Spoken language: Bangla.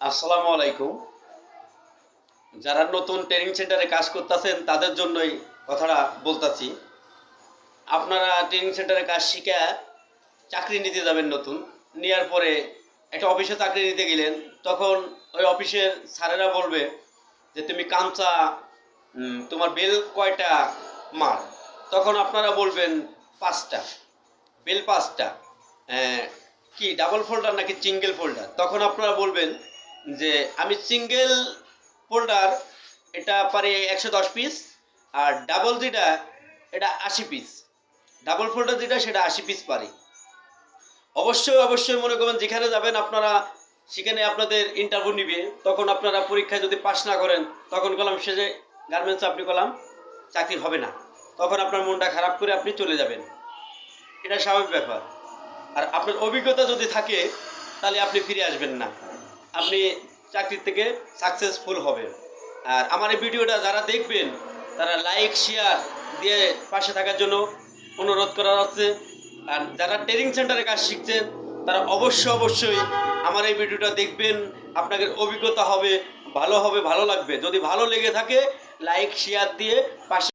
আসসালামু আলাইকুম। যারা নতুন ট্রেনিং সেন্টারে কাজ করতেছেন তাদের জন্যই কথাটা বলতাছি। আপনারা ট্রেনিং সেন্টারে কাজ শিখে চাকরি নিতে যাবেন নতুন, নেওয়ার পরে একটা অফিসে চাকরি নিতে গেলেন, তখন ওই অফিসের স্যারেরা বলবে যে তুমি কামচা, তোমার বেল কয়টা মার। তখন আপনারা বলবেন 5টা, বেল 5টা। কি ডাবল ফোল্ডার নাকি সিঙ্গেল ফোল্ডার? তখন আপনারা বলবেন যে আমি সিঙ্গেল ফোল্ডার এটা পারি 110 পিস, আর ডাবল যেটা এটা 80 পিস। ডাবল ফোল্ডার যেটা সেটা 80 পিস পারি। অবশ্যই অবশ্যই মনে করবেন যেখানে যাবেন আপনারা সেখানে আপনাদের ইন্টারভিউ নিবে, তখন আপনারা পরীক্ষায় যদি পাস না করেন তখন কলাম সে যে গার্মেন্টস আপনি কলাম চাকরি হবে না, তখন আপনার মনটা খারাপ করে আপনি চলে যাবেন। এটা স্বাভাবিক ব্যাপার। আর আপনার অভিজ্ঞতা যদি থাকে তাহলে আপনি ফিরে আসবেন না, আপনি চাকরির থেকে সাকসেসফুল হবেন। আর আমার এই ভিডিওটা যারা দেখবেন তারা লাইক শেয়ার দিয়ে পাশে থাকার জন্য অনুরোধ করা হচ্ছে। আর যারা ট্রেনিং সেন্টারে কাজ শিখছেন তারা অবশ্যই আমার এই ভিডিওটা দেখবেন, আপনাদের অভিজ্ঞতা হবে, ভালো হবে, ভালো লাগবে। যদি ভালো লেগে থাকে লাইক শেয়ার দিয়ে পাশে